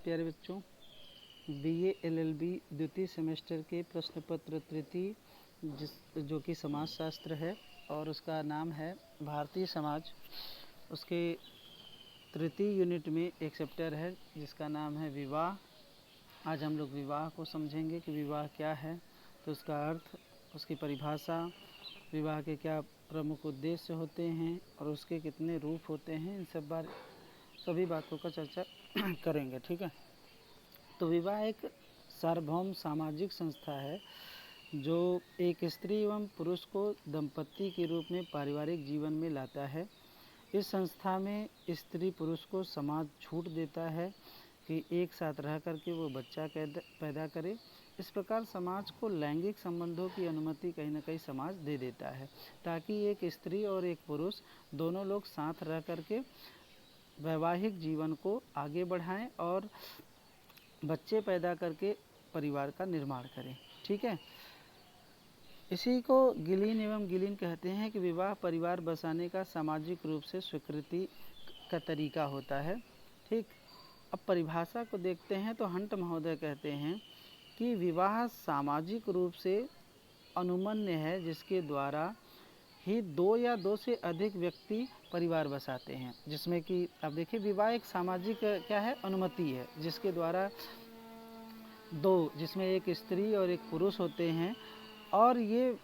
प्यारे बच्चों, BA LLB द्वितीय सेमेस्टर के प्रश्न पत्र तृतीय जो कि समाजशास्त्र है और उसका नाम है भारतीय समाज। उसके तृतीय यूनिट में एक चैप्टर है जिसका नाम है विवाह। आज हम लोग विवाह को समझेंगे कि विवाह क्या है, तो उसका अर्थ, उसकी परिभाषा, विवाह के क्या प्रमुख उद्देश्य होते हैं और उसके कितने रूप होते हैं, इन सभी बातों का चर्चा करेंगे। ठीक है। तो विवाह एक सार्वभौम सामाजिक संस्था है जो एक स्त्री एवं पुरुष को दंपति के रूप में पारिवारिक जीवन में लाता है। इस संस्था में स्त्री पुरुष को समाज छूट देता है कि एक साथ रह करके वो बच्चा पैदा करे। इस प्रकार समाज को लैंगिक संबंधों की अनुमति कहीं ना कहीं समाज दे देता है, ताकि एक स्त्री और एक पुरुष दोनों लोग साथ रह करके वैवाहिक जीवन को आगे बढ़ाएं और बच्चे पैदा करके परिवार का निर्माण करें। ठीक है। इसी को गिलीन एवं गिलीन कहते हैं कि विवाह परिवार बसाने का सामाजिक रूप से स्वीकृति का तरीका होता है। ठीक। अब परिभाषा को देखते हैं तो हंट महोदय कहते हैं कि विवाह सामाजिक रूप से अनुमन्य है जिसके द्वारा ही दो या दो से अधिक व्यक्ति परिवार बसाते हैं, जिसमें कि अब देखिए विवाह एक सामाजिक क्या है, अनुमति है, जिसके द्वारा दो, जिसमें एक स्त्री और एक पुरुष होते हैं और ये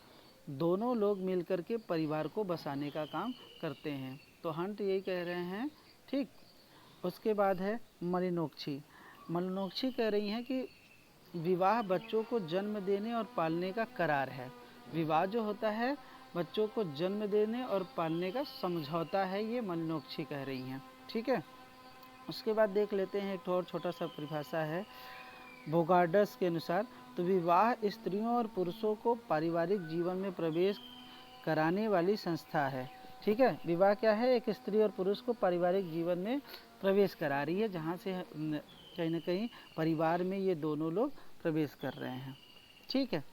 दोनों लोग मिलकर के परिवार को बसाने का काम करते हैं। तो हंट यही कह रहे हैं। ठीक। उसके बाद है मलिनोक्षी। मलिनोक्षी कह रही हैं कि विवाह बच्चों को जन्म देने और पालने का करार है। विवाह जो होता है बच्चों को जन्म देने और पालने का समझौता है, ये मलिनोक्षी कह रही हैं। ठीक है। उसके बाद देख लेते हैं एक और छोटा सा परिभाषा है बोगार्डस के अनुसार। तो विवाह स्त्रियों और पुरुषों को पारिवारिक जीवन में प्रवेश कराने वाली संस्था है। ठीक है। विवाह क्या है, एक स्त्री और पुरुष को पारिवारिक जीवन में प्रवेश करा रही है, जहाँ से कहीं ना कहीं परिवार में ये दोनों लोग प्रवेश कर रहे हैं। ठीक है।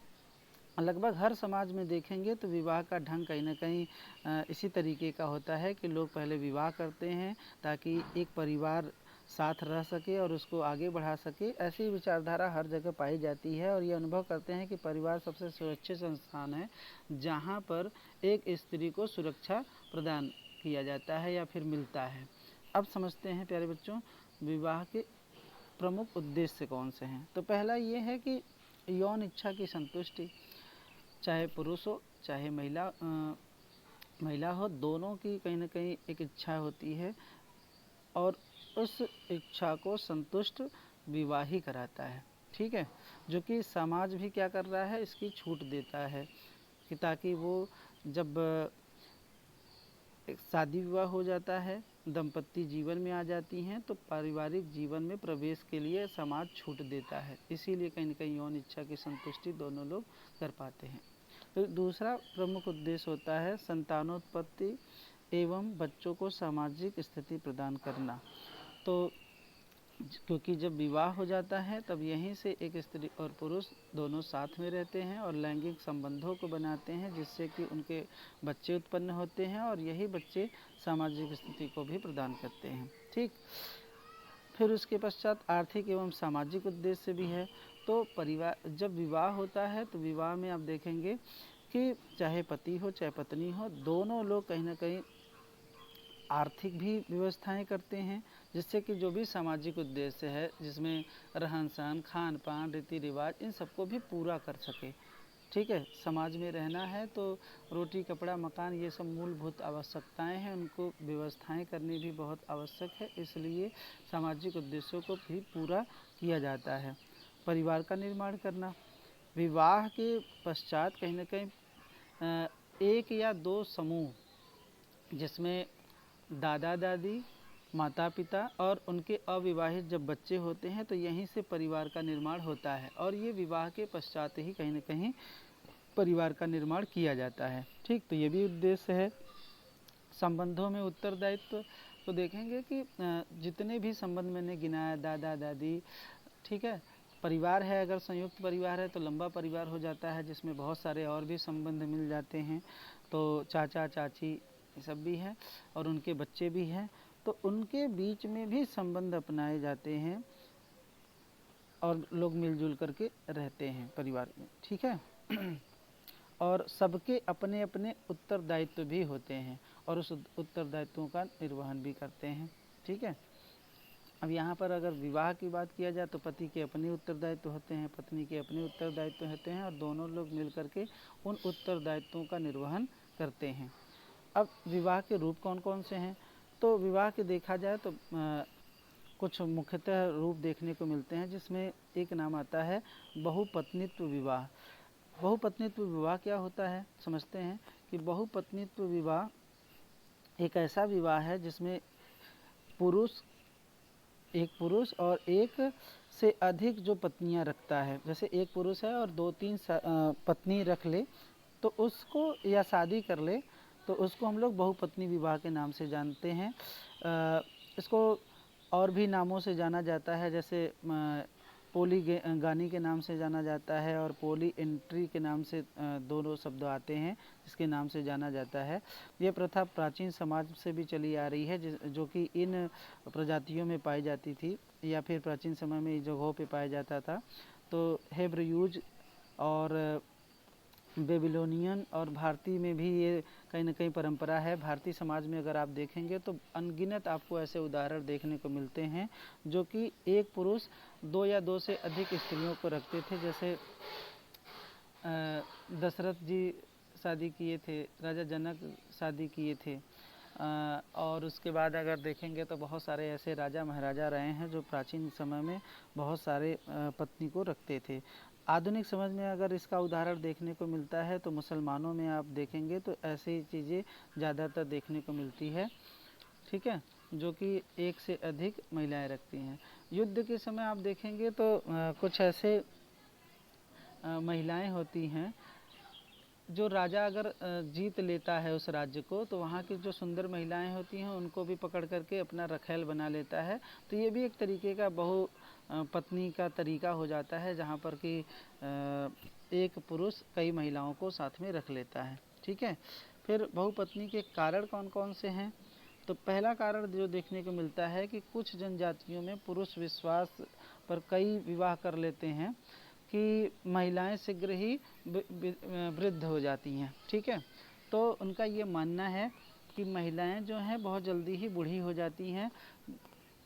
लगभग हर समाज में देखेंगे तो विवाह का ढंग कहीं ना कहीं इसी तरीके का होता है कि लोग पहले विवाह करते हैं ताकि एक परिवार साथ रह सके और उसको आगे बढ़ा सके। ऐसी विचारधारा हर जगह पाई जाती है और ये अनुभव करते हैं कि परिवार सबसे सुरक्षित संस्थान है जहाँ पर एक स्त्री को सुरक्षा प्रदान किया जाता है या फिर मिलता है। अब समझते हैं प्यारे बच्चों, विवाह के प्रमुख उद्देश्य कौन से हैं। तो पहला ये है कि यौन इच्छा की संतुष्टि, चाहे पुरुष हो चाहे महिला हो, दोनों की कहीं ना कहीं एक इच्छा होती है और उस इच्छा को संतुष्ट विवाह ही कराता है। ठीक है। जो कि समाज भी क्या कर रहा है, इसकी छूट देता है कि ताकि वो जब एक शादी विवाह हो जाता है, दंपत्ति जीवन में आ जाती हैं, तो पारिवारिक जीवन में प्रवेश के लिए समाज छूट देता है। इसीलिए कहीं ना कहीं यौन इच्छा की संतुष्टि दोनों लोग कर पाते हैं। तो दूसरा प्रमुख उद्देश्य होता है संतानोत्पत्ति एवं बच्चों को सामाजिक स्थिति प्रदान करना। तो क्योंकि जब विवाह हो जाता है तब यहीं से एक स्त्री और पुरुष दोनों साथ में रहते हैं और लैंगिक संबंधों को बनाते हैं, जिससे कि उनके बच्चे उत्पन्न होते हैं और यही बच्चे सामाजिक स्थिति को भी प्रदान करते हैं। ठीक। फिर उसके पश्चात आर्थिक एवं सामाजिक उद्देश्य भी है। तो परिवार जब विवाह होता है तो विवाह में आप देखेंगे कि चाहे पति हो चाहे पत्नी हो, दोनों लोग कहीं ना कहीं आर्थिक भी व्यवस्थाएं करते हैं, जिससे कि जो भी सामाजिक उद्देश्य है जिसमें रहन सहन, खान पान, रीति रिवाज, इन सबको भी पूरा कर सके। ठीक है। समाज में रहना है तो रोटी कपड़ा मकान ये सब मूलभूत आवश्यकताएं हैं, उनको व्यवस्थाएं करनी भी बहुत आवश्यक है, इसलिए सामाजिक उद्देश्यों को भी पूरा किया जाता है। परिवार का निर्माण करना, विवाह के पश्चात कहीं ना कहीं एक या दो समूह जिसमें दादा दादी, माता पिता और उनके अविवाहित जब बच्चे होते हैं तो यहीं से परिवार का निर्माण होता है और ये विवाह के पश्चात ही कहीं ना कहीं परिवार का निर्माण किया जाता है। ठीक। तो ये भी उद्देश्य है। संबंधों में उत्तरदायित्व, तो देखेंगे कि जितने भी संबंध मैंने गिनाया, दादा दादी, ठीक है, परिवार है, अगर संयुक्त परिवार है तो लंबा परिवार हो जाता है जिसमें बहुत सारे और भी संबंध मिल जाते हैं। तो चाचा चाची ये सब भी हैं और उनके बच्चे भी हैं, तो उनके बीच में भी संबंध अपनाए जाते हैं और लोग मिलजुल करके रहते हैं परिवार में, ठीक है। और सबके अपने अपने उत्तरदायित्व भी होते हैं और उस उत्तरदायित्वों का निर्वहन भी करते हैं, ठीक है। अब यहाँ पर अगर विवाह की बात किया जाए तो पति के अपने उत्तरदायित्व होते हैं, पत्नी के अपने उत्तरदायित्व होते हैं और दोनों लोग मिल करके उन उत्तरदायित्वों का निर्वहन करते हैं। अब विवाह के रूप कौन कौन से हैं, तो विवाह के देखा जाए तो कुछ मुख्यतः रूप देखने को मिलते हैं, जिसमें एक नाम आता है बहुपत्नीत्व विवाह। बहुपत्नीत्व विवाह क्या होता है, समझते हैं कि बहुपत्नीत्व विवाह एक ऐसा विवाह है जिसमें एक पुरुष और एक से अधिक जो पत्नियां रखता है, जैसे एक पुरुष है और 2-3 पत्नी रख ले तो उसको, या शादी कर ले तो उसको हम लोग बहुपत्नी विवाह के नाम से जानते हैं। इसको और भी नामों से जाना जाता है, जैसे पोलीगामी के नाम से जाना जाता है और पोली एंट्री के नाम से दोनों शब्द आते हैं, इसके नाम से जाना जाता है। ये प्रथा प्राचीन समाज से भी चली आ रही है, जो कि इन प्रजातियों में पाई जाती थी या फिर प्राचीन समय में इस जगहों पे पाया जाता था। तो हेब्रियूज और बेबीलोनियन और भारतीय में भी ये कहीं ना कहीं परंपरा है। भारतीय समाज में अगर आप देखेंगे तो अनगिनत आपको ऐसे उदाहरण देखने को मिलते हैं जो कि एक पुरुष 2 या 2 से अधिक स्त्रियों को रखते थे। जैसे दशरथ जी शादी किए थे, राजा जनक शादी किए थे, और उसके बाद अगर देखेंगे तो बहुत सारे ऐसे राजा महाराजा रहे हैं जो प्राचीन समय में बहुत सारे पत्नी को रखते थे। आधुनिक समझ में अगर इसका उदाहरण देखने को मिलता है तो मुसलमानों में आप देखेंगे तो ऐसी चीज़ें ज़्यादातर देखने को मिलती है, ठीक है, जो कि एक से अधिक महिलाएं रखती हैं। युद्ध के समय आप देखेंगे तो कुछ ऐसे महिलाएं होती हैं, जो राजा अगर जीत लेता है उस राज्य को तो वहाँ की जो सुंदर महिलाएं होती हैं उनको भी पकड़ करके अपना रखैल बना लेता है। तो ये भी एक तरीके का बहु पत्नी का तरीका हो जाता है, जहाँ पर कि एक पुरुष कई महिलाओं को साथ में रख लेता है, ठीक है। फिर बहुपत्नी के कारण कौन कौन से हैं, तो पहला कारण जो देखने को मिलता है कि कुछ जनजातियों में पुरुष विश्वास पर कई विवाह कर लेते हैं कि महिलाएं शीघ्र ही वृद्ध हो जाती हैं, ठीक है। तो उनका ये मानना है कि महिलाएं जो हैं बहुत जल्दी ही बूढ़ी हो जाती हैं,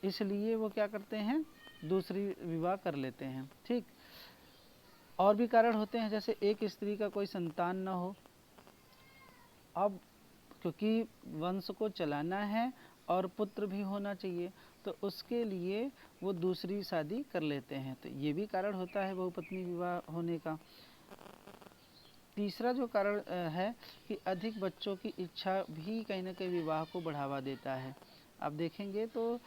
इसलिए वो क्या करते हैं, दूसरी विवाह कर लेते हैं, ठीक। और भी कारण होते हैं, जैसे एक स्त्री का कोई संतान न हो, अब क्योंकि वंश को चलाना है और पुत्र भी होना चाहिए, तो उसके लिए वो दूसरी शादी कर लेते हैं। तो ये भी कारण होता है बहुपत्नी विवाह होने का। तीसरा जो कारण है कि अधिक बच्चों की इच्छा भी कहीं ना कहीं विवाह को बढ़ावा देता है। आप देखेंगे तो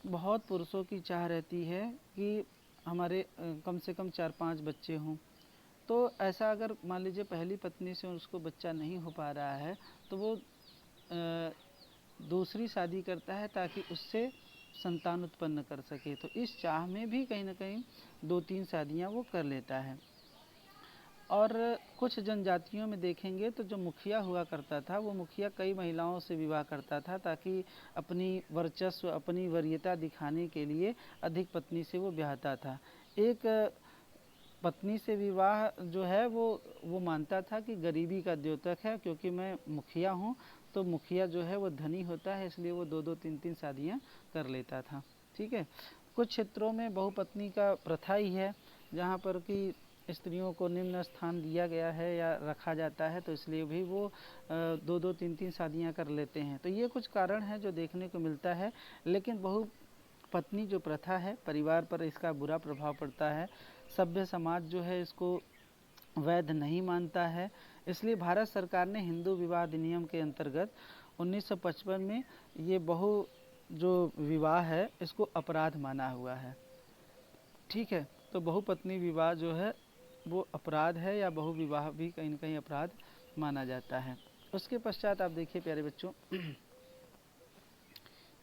बहुत पुरुषों की चाह रहती है कि हमारे कम से कम 4-5 बच्चे हों। तो ऐसा अगर मान लीजिए पहली पत्नी से उसको बच्चा नहीं हो पा रहा है तो वो दूसरी शादी करता है ताकि उससे संतान उत्पन्न कर सके। तो इस चाह में भी कहीं ना कहीं 2-3 शादियां वो कर लेता है। और कुछ जनजातियों में देखेंगे तो जो मुखिया हुआ करता था वो मुखिया कई महिलाओं से विवाह करता था ताकि अपनी वर्चस्व, अपनी वरीयता दिखाने के लिए अधिक पत्नी से वो ब्याहता था। एक पत्नी से विवाह जो है वो मानता था कि गरीबी का द्योतक है, क्योंकि मैं मुखिया हूँ, तो मुखिया जो है वो धनी होता है, इसलिए वो 2-2 3-3 शादियाँ कर लेता था, ठीक है। कुछ क्षेत्रों में बहुपत्नी का प्रथा ही है, जहाँ पर कि स्त्रियों को निम्न स्थान दिया गया है या रखा जाता है, तो इसलिए भी वो 2-2 3-3 शादियाँ कर लेते हैं। तो ये कुछ कारण है जो देखने को मिलता है। लेकिन बहुपत्नी जो प्रथा है परिवार पर इसका बुरा प्रभाव पड़ता है। सभ्य समाज जो है इसको वैध नहीं मानता है, इसलिए भारत सरकार ने हिंदू विवाह अधिनियम के अंतर्गत 1955 में ये जो विवाह है इसको अपराध माना हुआ है, ठीक है। तो बहुपत्नी विवाह जो है वो अपराध है, या बहु विवाह भी कहीं न कहीं अपराध माना जाता है। उसके पश्चात आप देखिए प्यारे बच्चों,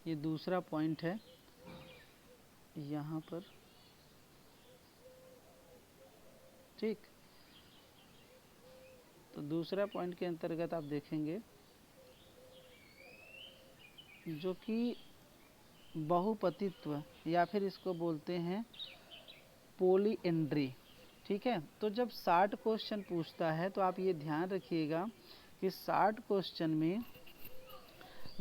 ये दूसरा पॉइंट है यहाँ पर, ठीक। तो दूसरा पॉइंट के अंतर्गत आप देखेंगे जो कि बहुपतित्व या फिर इसको बोलते हैं पॉलीएंड्री। ठीक है, तो जब 60 क्वेश्चन पूछता है तो आप ये ध्यान रखिएगा कि 60 क्वेश्चन में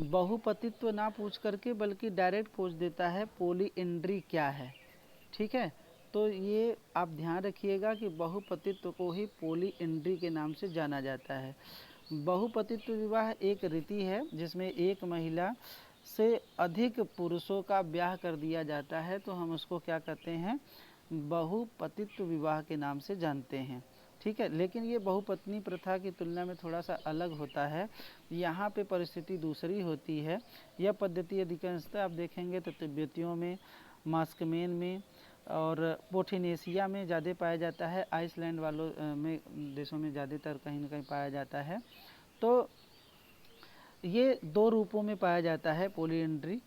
बहुपतित्व ना पूछ करके बल्कि डायरेक्ट पूछ देता है पॉलीएंड्री क्या है। ठीक है, तो ये आप ध्यान रखिएगा कि बहुपतित्व को ही पॉलीएंड्री के नाम से जाना जाता है। बहुपतित्व विवाह एक रीति है जिसमें एक महिला से अधिक पुरुषों का ब्याह कर दिया जाता है, तो हम उसको क्या कहते हैं, बहुपतित्व विवाह के नाम से जानते हैं। ठीक है, लेकिन ये बहुपत्नी प्रथा की तुलना में थोड़ा सा अलग होता है, यहाँ पे परिस्थिति दूसरी होती है। यह पद्धति अधिकांशतः आप देखेंगे तो तिब्बतियों में, मास्कमेन में और पोठिनेशिया में ज़्यादा पाया जाता है, आइसलैंड वालों में देशों में ज़्यादातर कहीं न कहीं पाया जाता है। तो ये दो रूपों में पाया जाता है पॉलीएंड्री।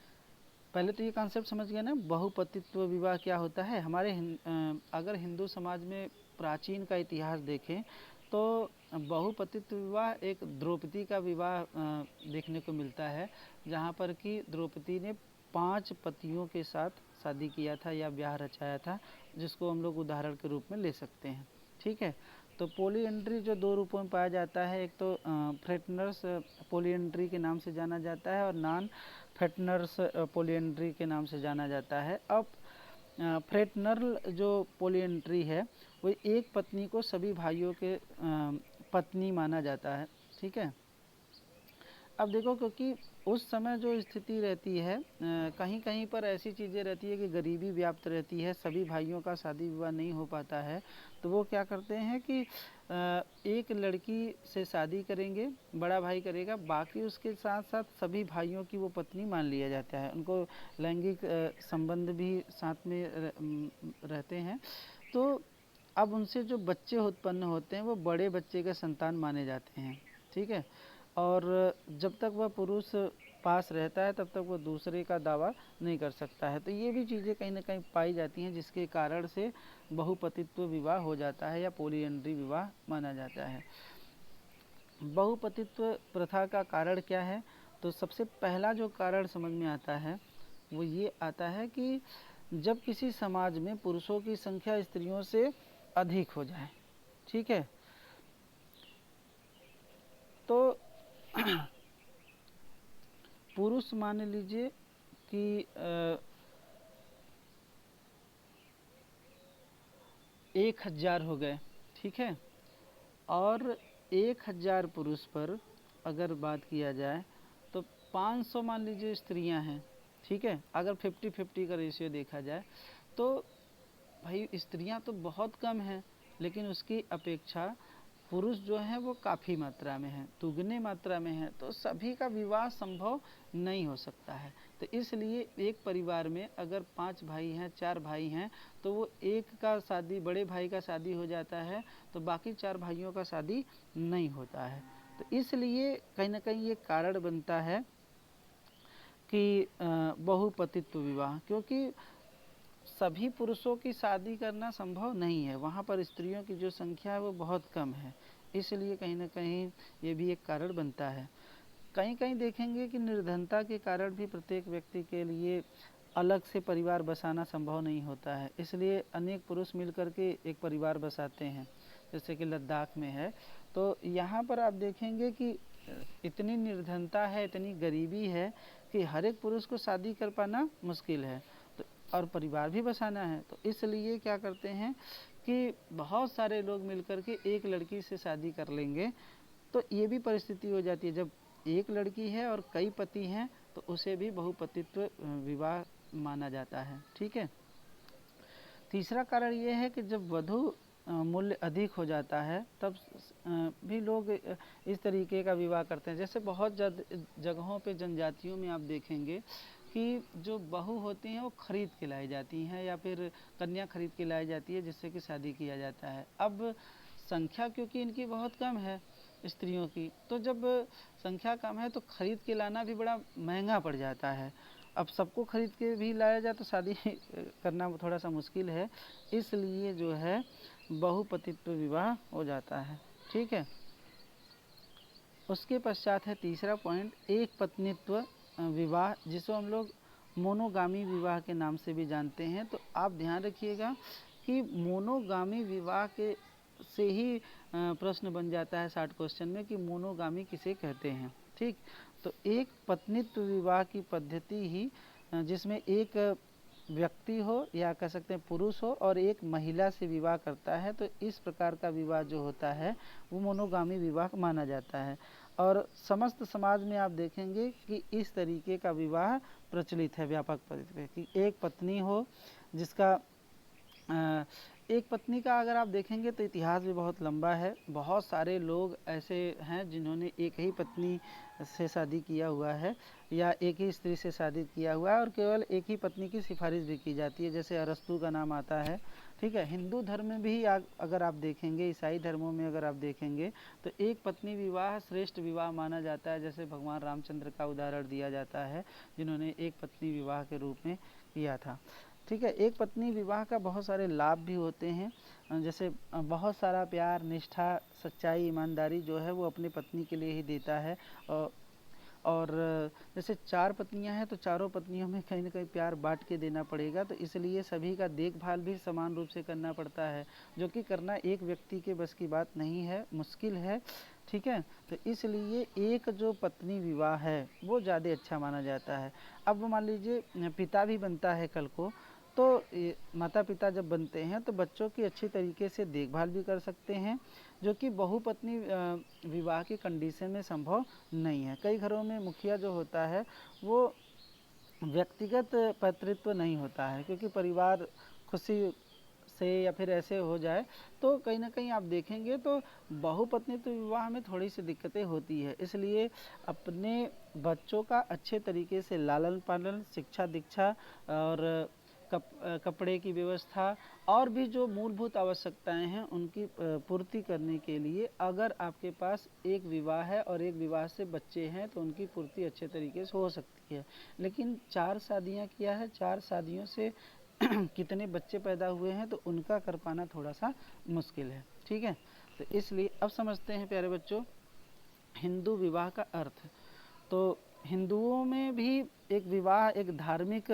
पहले तो ये कॉन्सेप्ट समझ गए ना, बहुपतित्व विवाह क्या होता है। हमारे अगर हिंदू समाज में प्राचीन का इतिहास देखें तो बहुपतित्व विवाह एक द्रौपदी का विवाह देखने को मिलता है, जहाँ पर कि द्रौपदी ने 5 पतियों के साथ शादी किया था या ब्याह रचाया था, जिसको हम लोग उदाहरण के रूप में ले सकते हैं। ठीक है, तो पॉलीएंड्री जो दो रूपों में पाया जाता है, एक तो फ्रेटनर्स पॉलीएंड्री के नाम से जाना जाता है और नॉन फ्रेटनर्स पॉलीएंड्री के नाम से जाना जाता है। अब फ्रेटनरल जो पॉलीएंड्री है वो एक पत्नी को सभी भाइयों के पत्नी माना जाता है। ठीक है, अब देखो क्योंकि उस समय जो स्थिति रहती है, कहीं कहीं पर ऐसी चीज़ें रहती है कि गरीबी व्याप्त रहती है, सभी भाइयों का शादी विवाह नहीं हो पाता है, तो वो क्या करते हैं कि एक लड़की से शादी करेंगे, बड़ा भाई करेगा, बाकी उसके साथ साथ सभी भाइयों की वो पत्नी मान लिया जाता है, उनको लैंगिक संबंध भी साथ में रहते हैं। तो अब उनसे जो बच्चे उत्पन्न होते हैं वो बड़े बच्चे के संतान माने जाते हैं। ठीक है, और जब तक वह पुरुष पास रहता है तब तक वो दूसरे का दावा नहीं कर सकता है। तो ये भी चीज़ें कहीं ना कहीं पाई जाती हैं जिसके कारण से बहुपतित्व विवाह हो जाता है या पॉलीएंड्री विवाह माना जाता है। बहुपतित्व प्रथा का कारण क्या है, तो सबसे पहला जो कारण समझ में आता है वो ये आता है कि जब किसी समाज में पुरुषों की संख्या स्त्रियों से अधिक हो जाए। ठीक है, तो पुरुष मान लीजिए कि 1000 हो गए। ठीक है, और 1000 पुरुष पर अगर बात किया जाए तो 500 मान लीजिए स्त्रियां हैं। ठीक है, अगर 50-50 का रेशियो देखा जाए तो भाई स्त्रियां तो बहुत कम हैं, लेकिन उसकी अपेक्षा पुरुष जो हैं वो काफ़ी मात्रा में हैं, दुगने मात्रा में हैं, तो सभी का विवाह संभव नहीं हो सकता है। तो इसलिए एक परिवार में अगर 5 भाई हैं, 4 भाई हैं, तो वो एक का शादी, बड़े भाई का शादी हो जाता है, तो बाकी 4 भाइयों का शादी नहीं होता है। तो इसलिए कहीं ना कहीं ये कारण बनता है कि बहुपतित्व विवाह, क्योंकि सभी पुरुषों की शादी करना संभव नहीं है, वहाँ पर स्त्रियों की जो संख्या है वो बहुत कम है, इसलिए कहीं ना कहीं ये भी एक कारण बनता है। कहीं कहीं देखेंगे कि निर्धनता के कारण भी प्रत्येक व्यक्ति के लिए अलग से परिवार बसाना संभव नहीं होता है, इसलिए अनेक पुरुष मिलकर के एक परिवार बसाते हैं, जैसे कि लद्दाख में है। तो यहाँ पर आप देखेंगे कि इतनी निर्धनता है, इतनी गरीबी है कि हर एक पुरुष को शादी कर पाना मुश्किल है, तो और परिवार भी बसाना है, तो इसलिए क्या करते हैं कि बहुत सारे लोग मिलकर के एक लड़की से शादी कर लेंगे। तो ये भी परिस्थिति हो जाती है, जब एक लड़की है और कई पति हैं तो उसे भी बहुपतित्व विवाह माना जाता है। ठीक है, तीसरा कारण ये है कि जब वधु मूल्य अधिक हो जाता है तब भी लोग इस तरीके का विवाह करते हैं। जैसे बहुत जगहों पे जनजातियों में आप देखेंगे कि जो बहू होती हैं वो खरीद के लाई जाती हैं या फिर कन्या खरीद के लाई जाती है जिससे कि शादी किया जाता है। अब संख्या क्योंकि इनकी बहुत कम है स्त्रियों की, तो जब संख्या कम है तो खरीद के लाना भी बड़ा महंगा पड़ जाता है। अब सबको खरीद के भी लाया जाए तो शादी करना थोड़ा सा मुश्किल है, इसलिए जो है बहुपतित्व विवाह हो जाता है। ठीक है, उसके पश्चात है तीसरा पॉइंट, एक पत्नीत्व विवाह, जिसको हम लोग मोनोगामी विवाह के नाम से भी जानते हैं। तो आप ध्यान रखिएगा कि मोनोगामी विवाह के से ही प्रश्न बन जाता है 60 क्वेश्चन में कि मोनोगामी किसे कहते हैं। ठीक, तो एक पत्नीत्व विवाह की पद्धति ही जिसमें एक व्यक्ति हो या कह सकते हैं पुरुष हो और एक महिला से विवाह करता है, तो इस प्रकार का विवाह जो होता है वो मोनोगामी विवाह माना जाता है। और समस्त समाज में आप देखेंगे कि इस तरीके का विवाह प्रचलित है व्यापक तरीके कि एक पत्नी हो जिसका एक पत्नी का अगर आप देखेंगे तो इतिहास भी बहुत लंबा है। बहुत सारे लोग ऐसे हैं जिन्होंने एक ही पत्नी से शादी किया हुआ है या एक ही स्त्री से शादी किया हुआ है और केवल एक ही पत्नी की सिफारिश भी की जाती है, जैसे अरस्तु का नाम आता है। ठीक है, हिंदू धर्म में भी अगर आप देखेंगे, ईसाई धर्मों में अगर आप देखेंगे तो एक पत्नी विवाह श्रेष्ठ विवाह माना जाता है। जैसे भगवान रामचंद्र का उदाहरण दिया जाता है जिन्होंने एक पत्नी विवाह के रूप में किया था। ठीक है, एक पत्नी विवाह का बहुत सारे लाभ भी होते हैं, जैसे बहुत सारा प्यार, निष्ठा, सच्चाई, ईमानदारी जो है वो अपनी पत्नी के लिए ही देता है। और जैसे 4 पत्नियां हैं तो चारों पत्नियों में कहीं ना कहीं प्यार बांट के देना पड़ेगा, तो इसलिए सभी का देखभाल भी समान रूप से करना पड़ता है, जो कि करना एक व्यक्ति के बस की बात नहीं है, मुश्किल है। ठीक है, तो इसलिए एक जो पत्नी विवाह है वो ज़्यादा अच्छा माना जाता है। अब मान लीजिए पिता भी बनता है कल को, तो माता पिता जब बनते हैं तो बच्चों की अच्छी तरीके से देखभाल भी कर सकते हैं, जो कि बहुपत्नी विवाह की कंडीशन में संभव नहीं है। कई घरों में मुखिया जो होता है वो व्यक्तिगत पैतृत्व नहीं होता है, क्योंकि परिवार खुशी से या फिर ऐसे हो जाए तो कहीं ना कहीं आप देखेंगे तो बहुपत्नीत्व विवाह में थोड़ी सी दिक्कतें होती है। इसलिए अपने बच्चों का अच्छे तरीके से लालन पालन, शिक्षा दीक्षा और कपड़े की व्यवस्था और भी जो मूलभूत आवश्यकताएं हैं उनकी पूर्ति करने के लिए अगर आपके पास एक विवाह है और एक विवाह से बच्चे हैं तो उनकी पूर्ति अच्छे तरीके से हो सकती है। लेकिन 4 शादियां किया है, 4 शादियों से कितने बच्चे पैदा हुए हैं तो उनका कर पाना थोड़ा सा मुश्किल है। ठीक है, तो इसलिए अब समझते हैं प्यारे बच्चों हिंदू विवाह का अर्थ। तो हिंदुओं में भी एक विवाह एक धार्मिक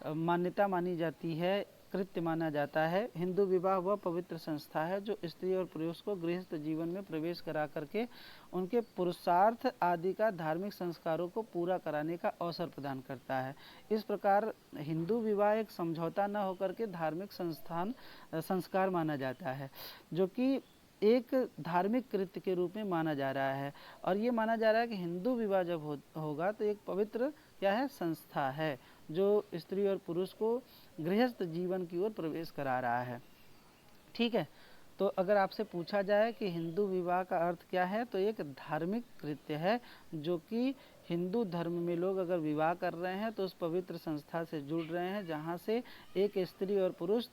मान्यता मानी जाती है, कृत्य माना जाता है। हिंदू विवाह वह पवित्र संस्था है जो स्त्री और पुरुष को गृहस्थ जीवन में प्रवेश करा करके उनके पुरुषार्थ आदि का धार्मिक संस्कारों को पूरा कराने का अवसर प्रदान करता है। इस प्रकार हिंदू विवाह एक समझौता न होकर के धार्मिक संस्कार माना जाता है, जो कि एक धार्मिक कृत्य के रूप में माना जा रहा है। और ये माना जा रहा है कि हिंदू विवाह जब होगा तो एक पवित्र क्या है, संस्था है जो स्त्री और पुरुष को गृहस्थ जीवन की ओर प्रवेश करा रहा है। ठीक है, तो अगर आपसे पूछा जाए कि हिंदू विवाह का अर्थ क्या है, तो एक धार्मिक कृत्य है जो कि हिंदू धर्म में लोग अगर विवाह कर रहे हैं तो उस पवित्र संस्था से जुड़ रहे हैं जहाँ से एक स्त्री और पुरुष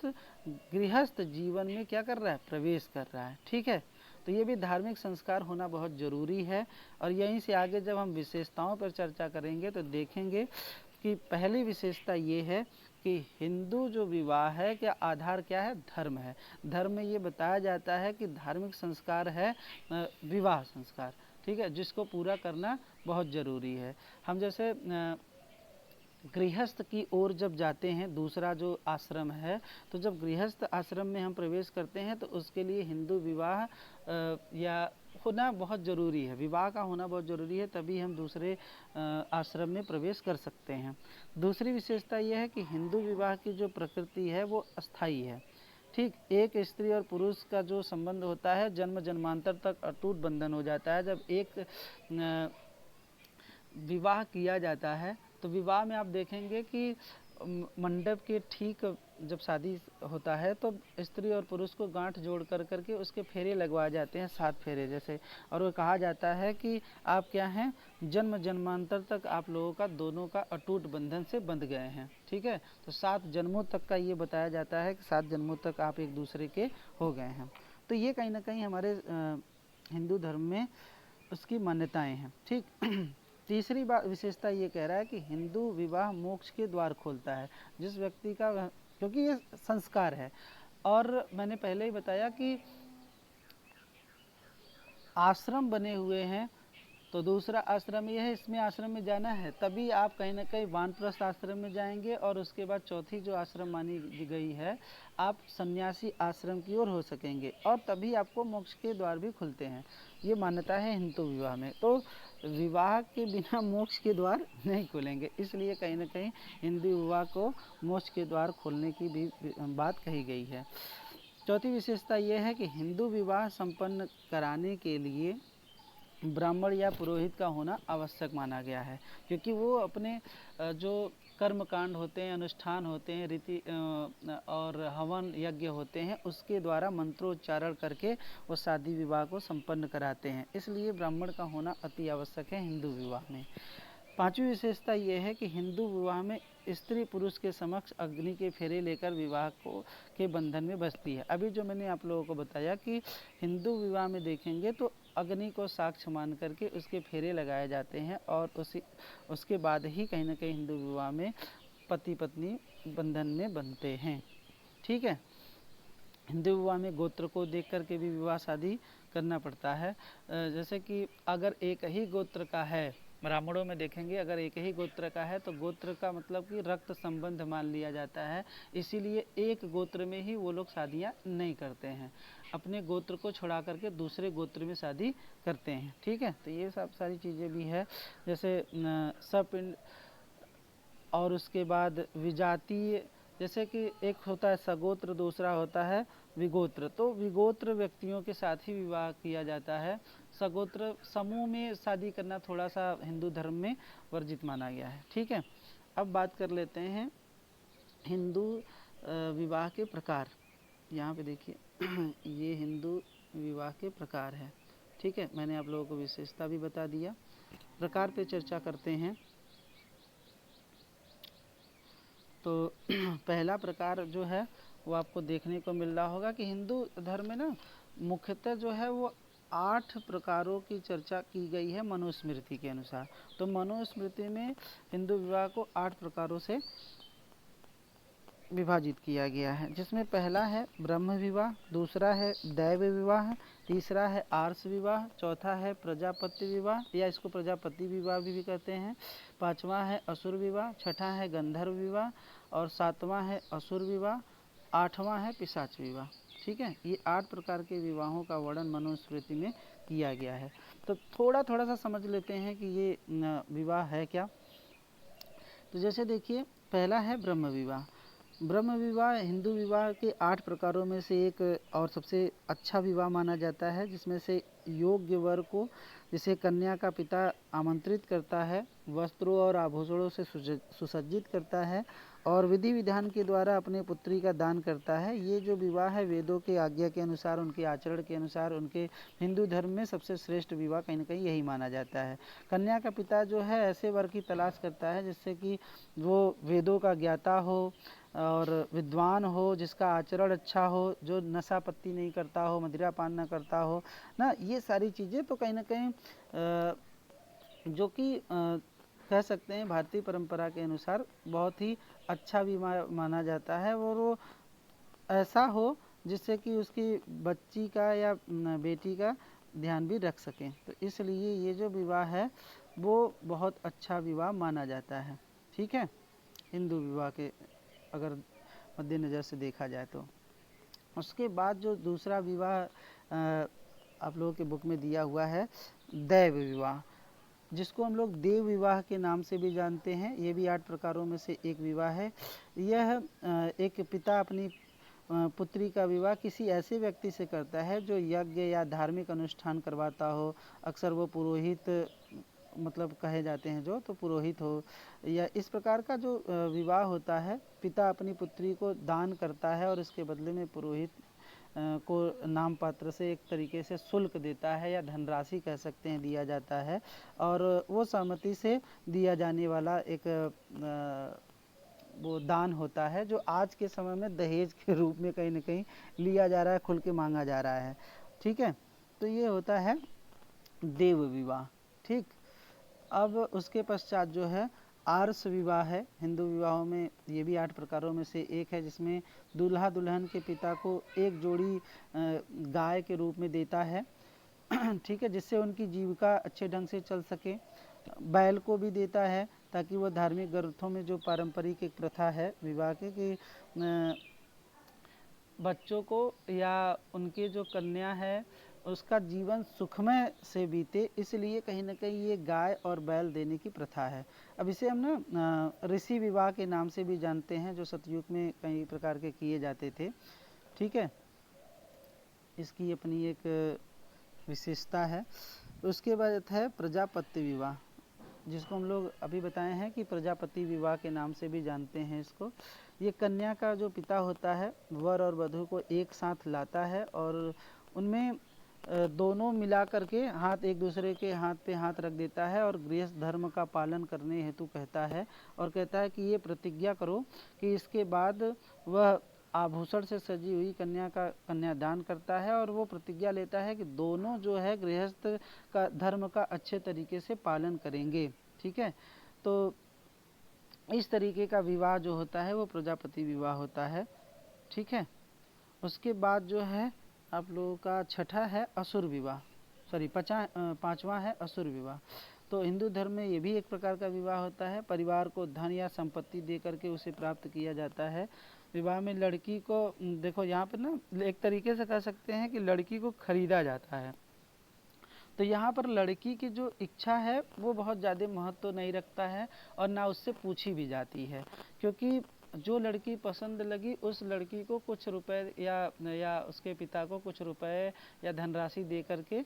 गृहस्थ जीवन में क्या कर रहा है, प्रवेश कर रहा है। ठीक है, तो ये भी धार्मिक संस्कार होना बहुत ज़रूरी है। और यहीं से आगे जब हम विशेषताओं पर चर्चा करेंगे तो देखेंगे कि पहली विशेषता ये है कि हिंदू जो विवाह है क्या आधार क्या है, धर्म है। धर्म में ये बताया जाता है कि धार्मिक संस्कार है विवाह संस्कार। ठीक है, जिसको पूरा करना बहुत ज़रूरी है। हम जैसे गृहस्थ की ओर जब जाते हैं, दूसरा जो आश्रम है, तो जब गृहस्थ आश्रम में हम प्रवेश करते हैं तो उसके लिए हिंदू विवाह या होना बहुत ज़रूरी है, विवाह का होना बहुत ज़रूरी है, तभी हम दूसरे आश्रम में प्रवेश कर सकते हैं। दूसरी विशेषता यह है कि हिंदू विवाह की जो प्रकृति है वो अस्थाई है। ठीक, एक स्त्री और पुरुष का जो संबंध होता है जन्म जन्मांतर तक अटूट बंधन हो जाता है। जब एक विवाह किया जाता है तो विवाह में आप देखेंगे कि मंडप के ठीक जब शादी होता है तो स्त्री और पुरुष को गांठ जोड़ कर करके उसके फेरे लगवाए जाते हैं, 7 फेरे जैसे, और वो कहा जाता है कि आप क्या हैं, जन्म जन्मांतर तक आप लोगों का दोनों का अटूट बंधन से बंध गए हैं। ठीक है, तो 7 जन्मों तक का ये बताया जाता है कि 7 जन्मों तक आप एक दूसरे के हो गए हैं। तो ये कहीं ना कहीं हमारे हिंदू धर्म में उसकी मान्यताएं हैं। ठीक तीसरी बात विशेषता ये कह रहा है कि हिंदू विवाह मोक्ष के द्वार खोलता है। जिस व्यक्ति का, क्योंकि ये संस्कार है, और मैंने पहले ही बताया कि आश्रम बने हुए हैं तो दूसरा आश्रम यह है, इसमें आश्रम में जाना है तभी आप कहीं ना कहीं वानप्रस्थ आश्रम में जाएंगे, और उसके बाद चौथी जो आश्रम मानी गई है, आप सन्यासी आश्रम की ओर हो सकेंगे, और तभी आपको मोक्ष के द्वार भी खुलते हैं। ये मान्यता है हिंदू विवाह में। तो विवाह के बिना मोक्ष के द्वार नहीं खुलेंगे, इसलिए कहीं ना कहीं हिंदू विवाह को मोक्ष के द्वार खोलने की भी बात कही गई है। चौथी विशेषता यह है कि हिंदू विवाह संपन्न कराने के लिए ब्राह्मण या पुरोहित का होना आवश्यक माना गया है, क्योंकि वो अपने जो कर्म कांड होते हैं, अनुष्ठान होते हैं, रीति और हवन यज्ञ होते हैं, उसके द्वारा मंत्रोच्चारण करके वो शादी विवाह को संपन्न कराते हैं, इसलिए ब्राह्मण का होना अति आवश्यक है हिंदू विवाह में। पांचवी विशेषता यह है कि हिंदू विवाह में स्त्री पुरुष के समक्ष अग्नि के फेरे लेकर विवाह को के बंधन में बसती है। अभी जो मैंने आप लोगों को बताया कि हिंदू विवाह में देखेंगे तो अग्नि को साक्ष्य मान करके उसके फेरे लगाए जाते हैं, और उसके बाद ही कहीं ना कहीं हिंदू विवाह में पति पत्नी बंधन में बनते हैं। ठीक है। हिंदू विवाह में गोत्र को देख करके भी विवाह शादी करना पड़ता है। जैसे कि अगर एक ही गोत्र का है, ब्राह्मणों में देखेंगे अगर एक ही गोत्र का है तो गोत्र का मतलब कि रक्त संबंध मान लिया जाता है, इसीलिए एक गोत्र में ही वो लोग शादियां नहीं करते हैं, अपने गोत्र को छोड़ा करके दूसरे गोत्र में शादी करते हैं। ठीक है। तो ये सब सारी चीज़ें भी है, जैसे सपिंड, और उसके बाद विजातीय, जैसे कि एक होता है सगोत्र, दूसरा होता है विगोत्र। तो विगोत्र व्यक्तियों के साथ ही विवाह किया जाता है, सगोत्र समूह में शादी करना थोड़ा सा हिंदू धर्म में वर्जित माना गया है। ठीक है। अब बात कर लेते हैं हिंदू विवाह के प्रकार। यहाँ पे देखिए ये हिंदू विवाह के प्रकार है। ठीक है। मैंने आप लोगों को विशेषता भी बता दिया, प्रकार पे चर्चा करते हैं। तो पहला प्रकार जो है वो आपको देखने को मिल रहा होगा कि हिंदू धर्म में ना मुख्यतः जो है वो 8 प्रकारों की चर्चा की गई है मनुस्मृति के अनुसार। तो मनुस्मृति में हिंदू विवाह को 8 प्रकारों से विभाजित किया गया है, जिसमें पहला है ब्रह्म विवाह, दूसरा है दैव विवाह, तीसरा है आर्ष विवाह, चौथा है प्रजापति विवाह या इसको प्रजापति विवाह भी कहते हैं, पांचवा है असुर विवाह, छठा है गंधर्व विवाह, और सातवां है असुर विवाह, आठवां है पिशाच विवाह। ठीक है। ये 8 प्रकार के विवाहों का वर्णन मनुस्मृति में किया गया है। तो थोड़ा थोड़ा सा समझ लेते हैं कि ये विवाह है क्या। तो जैसे देखिए पहला है ब्रह्म विवाह। ब्रह्म विवाह हिंदू विवाह के 8 प्रकारों में से एक और सबसे अच्छा विवाह माना जाता है, जिसमें से योग्य वर को, जिसे कन्या का पिता आमंत्रित करता है, वस्त्रों और आभूषणों से सुसज्जित करता है और विधि विधान के द्वारा अपने पुत्री का दान करता है। ये जो विवाह है वेदों के आज्ञा के अनुसार, उनके आचरण के अनुसार, उनके हिंदू धर्म में सबसे श्रेष्ठ विवाह कहीं ना कहीं यही माना जाता है। कन्या का पिता जो है ऐसे वर की तलाश करता है जिससे कि वो वेदों का ज्ञाता हो और विद्वान हो, जिसका आचरण अच्छा हो, जो नशा पत्ती नहीं करता हो, मदिरा पान न करता हो ना। ये सारी चीज़ें तो कहीं ना कहीं जो कि कह सकते हैं भारतीय परंपरा के अनुसार बहुत ही अच्छा भी माना जाता है, और वो ऐसा हो जिससे कि उसकी बच्ची का या बेटी का ध्यान भी रख सकें। तो इसलिए ये जो विवाह है वो बहुत अच्छा विवाह माना जाता है। ठीक है। हिंदू विवाह के अगर मद्देनज़र से देखा जाए तो उसके बाद जो दूसरा विवाह आप लोगों के बुक में दिया हुआ है दैव विवाह, जिसको हम लोग देव विवाह के नाम से भी जानते हैं। ये भी 8 प्रकारों में से एक विवाह है। यह एक पिता अपनी पुत्री का विवाह किसी ऐसे व्यक्ति से करता है जो यज्ञ या धार्मिक अनुष्ठान करवाता हो। अक्सर वो पुरोहित मतलब कहे जाते हैं जो, तो पुरोहित हो, या इस प्रकार का जो विवाह होता है, पिता अपनी पुत्री को दान करता है और इसके बदले में पुरोहित को नाम पात्र से एक तरीके से शुल्क देता है या धनराशि कह सकते हैं दिया जाता है, और वो सहमति से दिया जाने वाला एक वो दान होता है जो आज के समय में दहेज के रूप में कहीं ना कहीं लिया जा रहा है, खुल के मांगा जा रहा है। ठीक है। तो ये होता है देव विवाह। ठीक। अब उसके पश्चात जो है आर्ष विवाह है। हिंदू विवाहों में ये भी 8 प्रकारों में से एक है, जिसमें दूल्हा दुल्हन के पिता को एक जोड़ी गाय के रूप में देता है, ठीक है, जिससे उनकी जीविका अच्छे ढंग से चल सके। बैल को भी देता है ताकि वह धार्मिक ग्रंथों में जो पारंपरिक एक प्रथा है विवाह के कि बच्चों को या उनके जो कन्या है उसका जीवन सुखमय से बीते, इसलिए कहीं ना कहीं ये गाय और बैल देने की प्रथा है। अब इसे हम ना ऋषि विवाह के नाम से भी जानते हैं, जो सतयुग में कई प्रकार के किए जाते थे। ठीक है, इसकी अपनी एक विशेषता है। उसके बाद है प्रजापति विवाह, जिसको हम लोग अभी बताए हैं कि प्रजापति विवाह के नाम से भी जानते हैं इसको। ये कन्या का जो पिता होता है वर और वधू को एक साथ लाता है और उनमें दोनों मिला करके हाथ एक दूसरे के हाथ पे हाथ रख देता है और गृहस्थ धर्म का पालन करने हेतु कहता है, और कहता है कि ये प्रतिज्ञा करो कि इसके बाद वह आभूषण से सजी हुई कन्या का कन्यादान करता है, और वो प्रतिज्ञा लेता है कि दोनों जो है गृहस्थ का धर्म का अच्छे तरीके से पालन करेंगे। ठीक है, तो इस तरीके का विवाह जो होता है वो प्रजापति विवाह होता है। ठीक है, उसके बाद जो है आप लोगों का छठा है असुर विवाह, सॉरी पांचवा है असुर विवाह। तो हिंदू धर्म में ये भी एक प्रकार का विवाह होता है। परिवार को धन या संपत्ति दे करके उसे प्राप्त किया जाता है। विवाह में लड़की को देखो यहाँ पर ना एक तरीके से कह सकते हैं कि लड़की को खरीदा जाता है। तो यहाँ पर लड़की की जो इच्छा है वो बहुत ज़्यादा महत्व नहीं रखता है और ना उससे पूछी भी जाती है, क्योंकि जो लड़की पसंद लगी उस लड़की को कुछ रुपए या उसके पिता को कुछ रुपए या धनराशि दे करके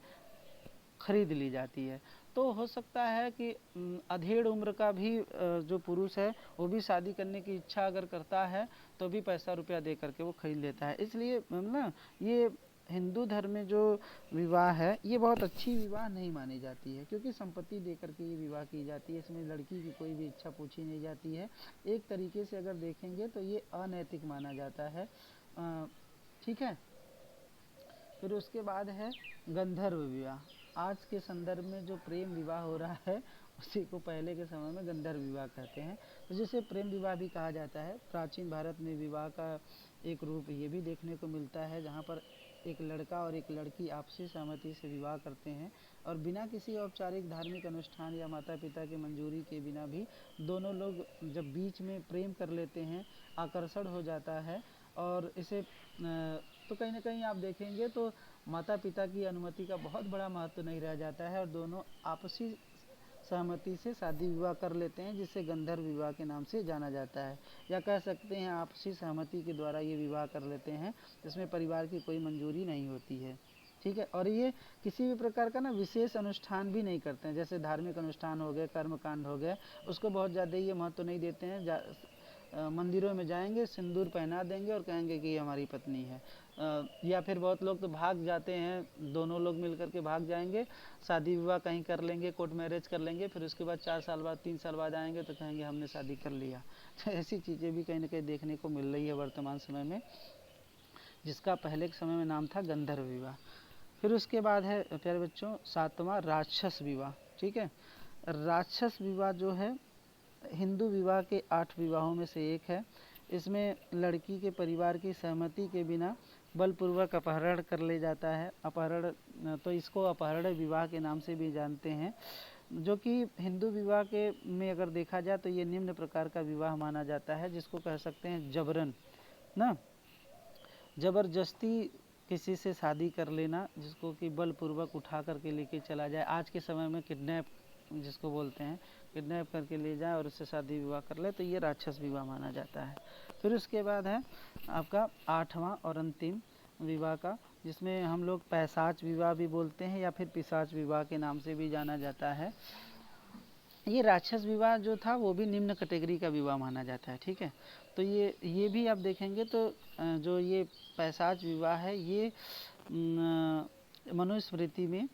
खरीद ली जाती है। तो हो सकता है कि अधेड़ उम्र का भी जो पुरुष है वो भी शादी करने की इच्छा अगर करता है तो भी पैसा रुपया दे करके वो खरीद लेता है। इसलिए ना ये हिंदू धर्म में जो विवाह है ये बहुत अच्छी विवाह नहीं मानी जाती है, क्योंकि संपत्ति दे करके ये विवाह की जाती है। इसमें लड़की की कोई भी इच्छा पूछी नहीं जाती है। एक तरीके से अगर देखेंगे तो ये अनैतिक माना जाता है। ठीक है, फिर उसके बाद है गंधर्व विवाह। आज के संदर्भ में जो प्रेम विवाह हो रहा है उसी को पहले के समय में गंधर्व विवाह कहते हैं, तो जिसे प्रेम विवाह भी कहा जाता है। प्राचीन भारत में विवाह का एक रूप ये भी देखने को मिलता है, जहाँ पर एक लड़का और एक लड़की आपसी सहमति से विवाह करते हैं और बिना किसी औपचारिक धार्मिक अनुष्ठान या माता पिता की मंजूरी के बिना भी दोनों लोग जब बीच में प्रेम कर लेते हैं, आकर्षण हो जाता है। और इसे तो कहीं ना कहीं आप देखेंगे तो माता पिता की अनुमति का बहुत बड़ा महत्व नहीं रह जाता है और दोनों आपसी सहमति से शादी विवाह कर लेते हैं, जिसे गंधर्व विवाह के नाम से जाना जाता है। या कह सकते हैं आपसी सहमति के द्वारा ये विवाह कर लेते हैं, जिसमें परिवार की कोई मंजूरी नहीं होती है। ठीक है, और ये किसी भी प्रकार का ना विशेष अनुष्ठान भी नहीं करते हैं, जैसे धार्मिक अनुष्ठान हो गए, कर्मकांड हो गए, उसको बहुत ज़्यादा ये महत्व नहीं देते हैं। मंदिरों में जाएंगे, सिंदूर पहना देंगे और कहेंगे कि ये हमारी पत्नी है। या फिर बहुत लोग तो भाग जाते हैं, दोनों लोग मिलकर के भाग जाएंगे, शादी विवाह कहीं कर लेंगे, कोर्ट मैरिज कर लेंगे, फिर उसके बाद 4 साल बाद 3 साल बाद आएंगे तो कहेंगे हमने शादी कर लिया। तो ऐसी चीज़ें भी कहीं ना कहीं देखने को मिल रही है वर्तमान समय में, जिसका पहले के समय में नाम था गंधर्व विवाह। फिर उसके बाद है प्यारे बच्चों 7वां राक्षस विवाह। ठीक है, राक्षस विवाह जो है हिंदू विवाह के 8 विवाहों में से एक है। इसमें लड़की के परिवार की सहमति के बिना बलपूर्वक अपहरण कर ले जाता है। अपहरण, तो इसको अपहरण विवाह के नाम से भी जानते हैं, जो कि हिंदू विवाह के में अगर देखा जाए तो ये निम्न प्रकार का विवाह माना जाता है, जिसको कह सकते हैं जबरन ना, जबरदस्ती किसी से शादी कर लेना, जिसको कि बलपूर्वक उठा करके लेके चला जाए। आज के समय में किडनैप जिसको बोलते हैं, किडनैप करके ले जाए और उससे शादी विवाह कर ले, तो ये राक्षस विवाह माना जाता है। फिर उसके बाद है आपका 8वां और अंतिम विवाह का, जिसमें हम लोग पैशाच विवाह भी बोलते हैं या फिर पिशाच विवाह के नाम से भी जाना जाता है। ये राक्षस विवाह जो था वो भी निम्न कैटेगरी का विवाह माना जाता है। ठीक है, तो ये भी आप देखेंगे तो जो ये पैशाच विवाह है ये मनुस्मृति में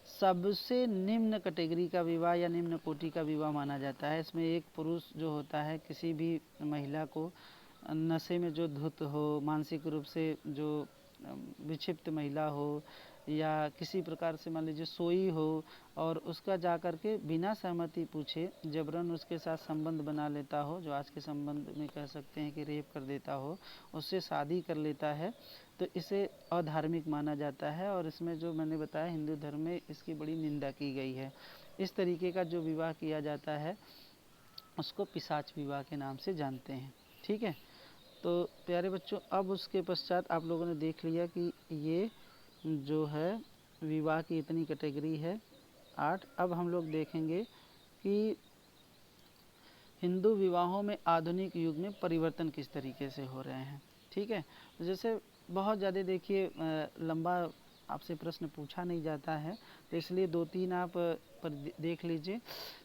सबसे निम्न कैटेगरी का विवाह या निम्न कोटि का विवाह माना जाता है। इसमें एक पुरुष जो होता है किसी भी महिला को नशे में जो धुत हो, मानसिक रूप से जो विक्षिप्त महिला हो या किसी प्रकार से मान लीजिए सोई हो और उसका जा कर के बिना सहमति पूछे जबरन उसके साथ संबंध बना लेता हो, जो आज के संबंध में कह सकते हैं कि रेप कर देता हो, उससे शादी कर लेता है, तो इसे अधार्मिक माना जाता है। और इसमें जो मैंने बताया हिंदू धर्म में इसकी बड़ी निंदा की गई है। इस तरीके का जो विवाह किया जाता है उसको पिशाच विवाह के नाम से जानते हैं। ठीक है, तो प्यारे बच्चों, अब उसके पश्चात आप लोगों ने देख लिया कि ये जो है विवाह की इतनी कैटेगरी है 8। अब हम लोग देखेंगे कि हिंदू विवाहों में आधुनिक युग में परिवर्तन किस तरीके से हो रहे हैं। ठीक है, तो जैसे बहुत ज़्यादा देखिए लंबा आपसे प्रश्न पूछा नहीं जाता है, तो इसलिए 2-3 आप पर देख लीजिए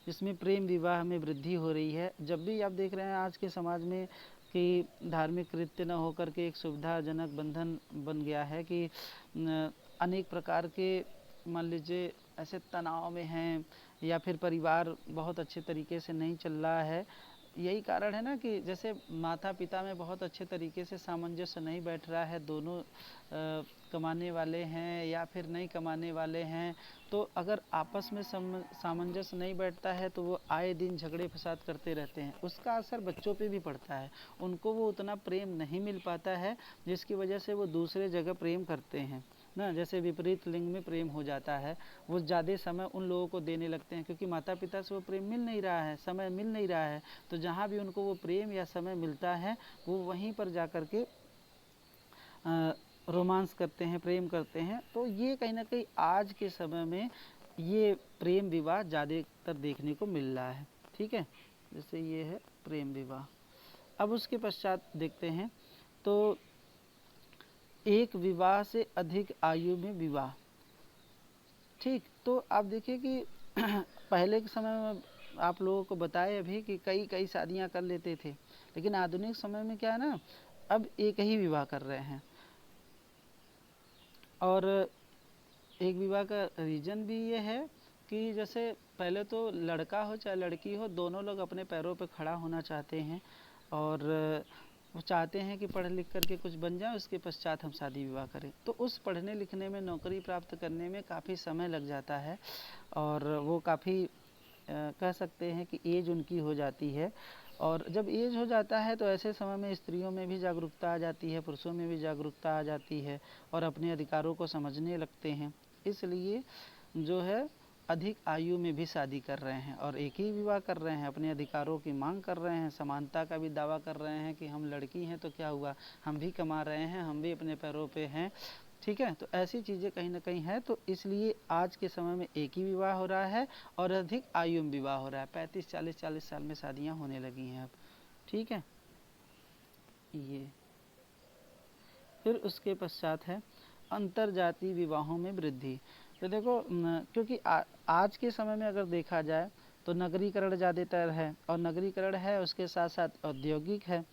जिसमें प्रेम विवाह में वृद्धि हो रही है। जब भी आप देख रहे हैं आज के समाज में कि धार्मिक कृत्य न होकर के एक सुविधाजनक बंधन बन गया है कि अनेक प्रकार के मान लीजिए ऐसे तनाव में हैं या फिर परिवार बहुत अच्छे तरीके से नहीं चल रहा है। यही कारण है ना कि जैसे माता पिता में बहुत अच्छे तरीके से सामंजस्य नहीं बैठ रहा है, दोनों कमाने वाले हैं या फिर नहीं कमाने वाले हैं, तो अगर आपस में सामंजस्य नहीं बैठता है तो वो आए दिन झगड़े फसाद करते रहते हैं। उसका असर बच्चों पे भी पड़ता है, उनको वो उतना प्रेम नहीं मिल पाता है जिसकी वजह से वो दूसरे जगह प्रेम करते हैं ना। जैसे विपरीत लिंग में प्रेम हो जाता है, वो ज़्यादा समय उन लोगों को देने लगते हैं क्योंकि माता पिता से वो प्रेम मिल नहीं रहा है, समय मिल नहीं रहा है, तो जहाँ भी उनको वो प्रेम या समय मिलता है वो वहीं पर जा कर के रोमांस करते हैं, प्रेम करते हैं। तो ये कहीं ना कहीं आज के समय में ये प्रेम विवाह ज़्यादातर देखने को मिल रहा है। ठीक है, जैसे ये है प्रेम विवाह। अब उसके पश्चात देखते हैं तो एक विवाह से अधिक आयु में विवाह। ठीक, तो आप देखिए कि पहले के समय में आप लोगों को बताए अभी कि कई कई शादियां कर लेते थे, लेकिन आधुनिक समय में क्या है ना, अब एक ही विवाह कर रहे हैं। और एक विवाह का रीज़न भी ये है कि जैसे पहले तो लड़का हो चाहे लड़की हो, दोनों लोग अपने पैरों पर खड़ा होना चाहते हैं और वो चाहते हैं कि पढ़ लिख करके कुछ बन जाए, उसके पश्चात हम शादी विवाह करें। तो उस पढ़ने लिखने में, नौकरी प्राप्त करने में काफ़ी समय लग जाता है और वो काफ़ी कह सकते हैं कि एज उनकी हो जाती है। और जब एज हो जाता है तो ऐसे समय में स्त्रियों में भी जागरूकता आ जाती है, पुरुषों में भी जागरूकता आ जाती है और अपने अधिकारों को समझने लगते हैं। इसलिए जो है अधिक आयु में भी शादी कर रहे हैं और एक ही विवाह कर रहे हैं, अपने अधिकारों की मांग कर रहे हैं, समानता का भी दावा कर रहे हैं कि हम लड़की हैं तो क्या हुआ, हम भी कमा रहे हैं, हम भी अपने पैरों पे हैं। ठीक है, तो ऐसी चीज़ें कहीं ना कहीं है, तो इसलिए आज के समय में एक ही विवाह हो रहा है और अधिक आयु में विवाह हो रहा है। 35-40 साल में शादियां होने लगी हैं अब। ठीक है, ये फिर उसके पश्चात है अंतर जातीय विवाहों में वृद्धि। तो देखो क्योंकि आज के समय में अगर देखा जाए तो नगरीकरण ज़्यादातर है और नगरीकरण है उसके साथ साथ औद्योगिक है।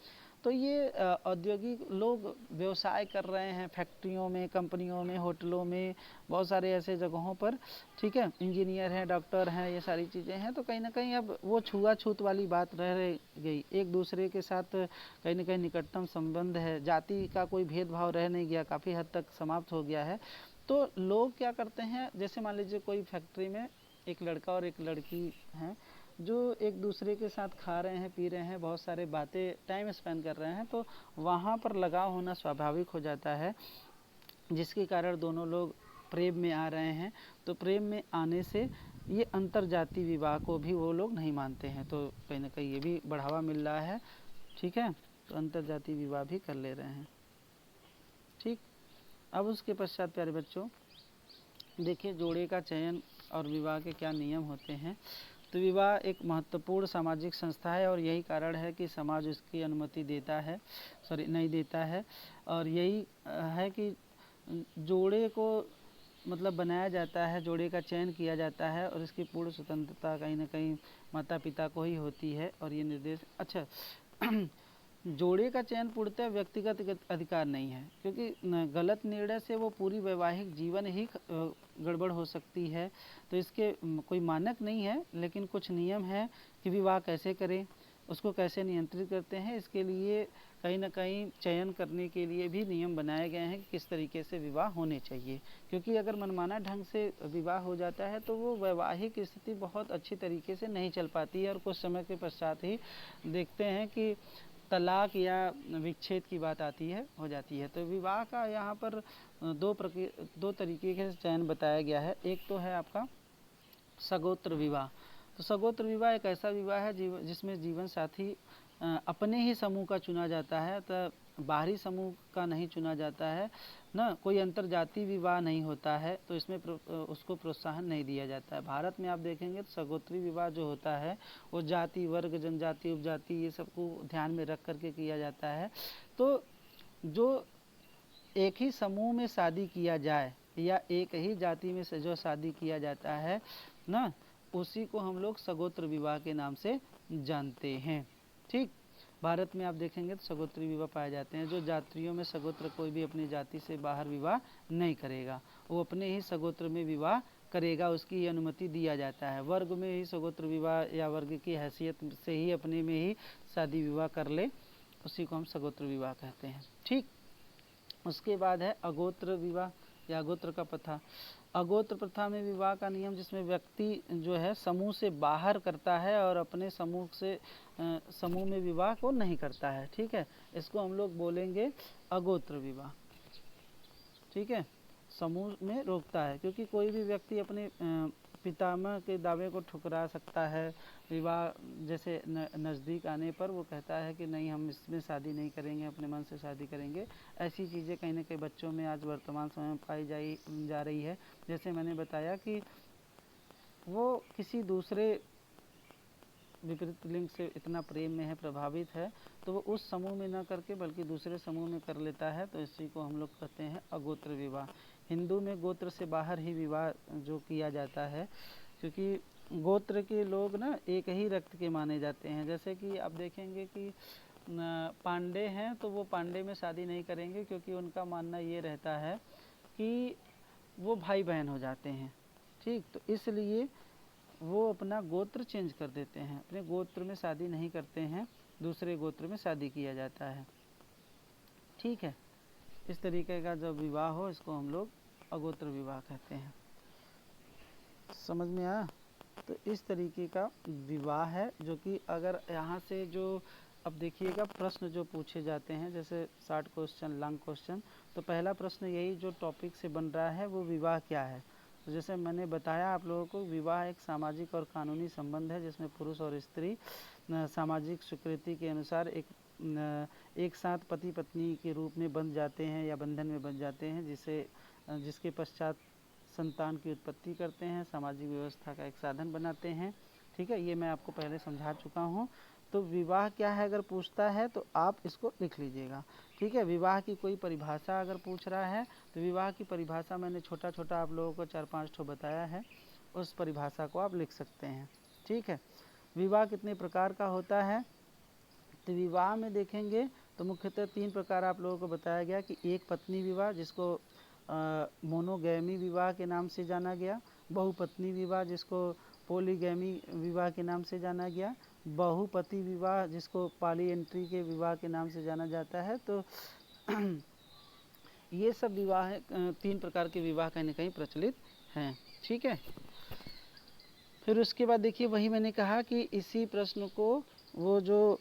तो ये औद्योगिक लोग व्यवसाय कर रहे हैं फैक्ट्रियों में, कंपनियों में, होटलों में, बहुत सारे ऐसे जगहों पर। ठीक है, इंजीनियर हैं, डॉक्टर हैं, ये सारी चीज़ें हैं। तो कहीं ना कहीं अब वो छुआछूत वाली बात रह गई, एक दूसरे के साथ कहीं ना कहीं निकटतम संबंध है, जाति का कोई भेदभाव रह नहीं गया, काफ़ी हद तक समाप्त हो गया है। तो लोग क्या करते हैं, जैसे मान लीजिए कोई फैक्ट्री में एक लड़का और एक लड़की हैं जो एक दूसरे के साथ खा रहे हैं, पी रहे हैं, बहुत सारे बातें टाइम स्पेंड कर रहे हैं, तो वहाँ पर लगाव होना स्वाभाविक हो जाता है, जिसके कारण दोनों लोग प्रेम में आ रहे हैं। तो प्रेम में आने से ये अंतर जाति विवाह को भी वो लोग नहीं मानते हैं, तो कहीं ना कहीं ये भी बढ़ावा मिल रहा है। ठीक है, तो अंतर जाति विवाह भी कर ले रहे हैं। ठीक, अब उसके पश्चात प्यारे बच्चों देखिए जोड़े का चयन और विवाह के क्या नियम होते हैं। तो विवाह एक महत्वपूर्ण सामाजिक संस्था है और यही कारण है कि समाज उसकी अनुमति देता है, नहीं देता है। और यही है कि जोड़े को मतलब बनाया जाता है, जोड़े का चयन किया जाता है और इसकी पूर्ण स्वतंत्रता कहीं ना कहीं माता पिता को ही होती है। और ये निर्देश अच्छा जोड़े का चयन पूर्णतः व्यक्तिगत अधिकार नहीं है, क्योंकि गलत निर्णय से वो पूरी वैवाहिक जीवन ही गड़बड़ हो सकती है। तो इसके कोई मानक नहीं है, लेकिन कुछ नियम है कि विवाह कैसे करें, उसको कैसे नियंत्रित करते हैं। इसके लिए कहीं ना कहीं चयन करने के लिए भी नियम बनाए गए हैं कि किस तरीके से विवाह होने चाहिए, क्योंकि अगर मनमाना ढंग से विवाह हो जाता है तो वो वैवाहिक स्थिति बहुत अच्छी तरीके से नहीं चल पाती है और कुछ समय के पश्चात ही देखते हैं कि तलाक या विच्छेद की बात आती है, हो जाती है। तो विवाह का यहाँ पर दो तरीके से चयन बताया गया है। एक तो है आपका सगोत्र विवाह। तो सगोत्र विवाह एक ऐसा विवाह है जिसमें जीवन साथी अपने ही समूह का चुना जाता है, तो बाहरी समूह का नहीं चुना जाता है ना, कोई अंतरजातीय विवाह नहीं होता है, तो इसमें उसको प्रोत्साहन नहीं दिया जाता है। भारत में आप देखेंगे तो सगोत्री विवाह जो होता है वो जाति वर्ग जनजाति उपजाति ये सबको ध्यान में रख करके किया जाता है। तो जो एक ही समूह में शादी किया जाए या एक ही जाति में से जो शादी किया जाता है ना, उसी को हम लोग सगोत्र विवाह के नाम से जानते हैं। ठीक, भारत में आप देखेंगे तो सगोत्री विवाह पाए जाते हैं। जो जातियों में सगोत्र, कोई भी अपनी जाति से बाहर विवाह नहीं करेगा, वो अपने ही सगोत्र में विवाह करेगा, उसकी अनुमति दिया जाता है। वर्ग में ही सगोत्र विवाह या वर्ग की हैसियत से ही अपने में ही शादी विवाह कर ले, उसी को हम सगोत्र विवाह कहते हैं। ठीक, उसके बाद है अगोत्र विवाह या अगोत्र का प्रथा। अगोत्र प्रथा में विवाह का नियम जिसमें व्यक्ति जो है समूह से बाहर करता है और अपने समूह में विवाह को नहीं करता है। ठीक है, इसको हम लोग बोलेंगे अगोत्र विवाह। ठीक है, समूह में रोकता है, क्योंकि कोई भी व्यक्ति अपने पितामह के दावे को ठुकरा सकता है। विवाह जैसे नज़दीक आने पर वो कहता है कि नहीं, हम इसमें शादी नहीं करेंगे, अपने मन से शादी करेंगे। ऐसी चीज़ें कहीं ना कहीं बच्चों में आज वर्तमान समय में पाई जा रही है। जैसे मैंने बताया कि वो किसी दूसरे विपरीत लिंग से इतना प्रेम में है, प्रभावित है, तो वो उस समूह में न करके बल्कि दूसरे समूह में कर लेता है, तो इसी को हम लोग कहते हैं अगोत्र विवाह। हिंदू में गोत्र से बाहर ही विवाह जो किया जाता है, क्योंकि गोत्र के लोग ना एक ही रक्त के माने जाते हैं। जैसे कि आप देखेंगे कि पांडे हैं तो वो पांडे में शादी नहीं करेंगे, क्योंकि उनका मानना ये रहता है कि वो भाई बहन हो जाते हैं। ठीक, तो इसलिए वो अपना गोत्र चेंज कर देते हैं, अपने गोत्र में शादी नहीं करते हैं, दूसरे गोत्र में शादी किया जाता है। ठीक है, इस तरीके का जब विवाह हो इसको हम लोग अगोत्र विवाह कहते हैं। समझ में आया? तो इस तरीके का विवाह है, जो कि अगर यहाँ से जो अब देखिएगा प्रश्न जो पूछे जाते हैं, जैसे शॉर्ट क्वेश्चन लॉन्ग क्वेश्चन, तो पहला प्रश्न यही जो टॉपिक से बन रहा है वो विवाह क्या है। तो जैसे मैंने बताया आप लोगों को, विवाह एक सामाजिक और कानूनी संबंध है जिसमें पुरुष और स्त्री सामाजिक स्वीकृति के अनुसार एक साथ पति पत्नी के रूप में बंध जाते हैं या बंधन में बंध जाते हैं, जिसके पश्चात संतान की उत्पत्ति करते हैं, सामाजिक व्यवस्था का एक साधन बनाते हैं। ठीक है, ये मैं आपको पहले समझा चुका हूँ। तो विवाह क्या है अगर पूछता है तो आप इसको लिख लीजिएगा। ठीक है, विवाह की कोई परिभाषा अगर पूछ रहा है तो विवाह की परिभाषा मैंने छोटा छोटा आप लोगों को 4-5 ठो बताया है, उस परिभाषा को आप लिख सकते हैं। ठीक है, विवाह कितने प्रकार का होता है, तो विवाह में देखेंगे तो मुख्यतः 3 प्रकार आप लोगों को बताया गया कि एक पत्नी विवाह जिसको मोनोगैमी विवाह के नाम से जाना गया, बहुपत्नी विवाह जिसको पॉलीगैमी विवाह के नाम से जाना गया, बहुपति विवाह जिसको पॉलीएंट्री के विवाह के नाम से जाना जाता है। तो ये सब विवाह 3 प्रकार के विवाह कहीं ना कहीं प्रचलित हैं। ठीक है, फिर उसके बाद देखिए वही मैंने कहा कि इसी प्रश्न को वो जो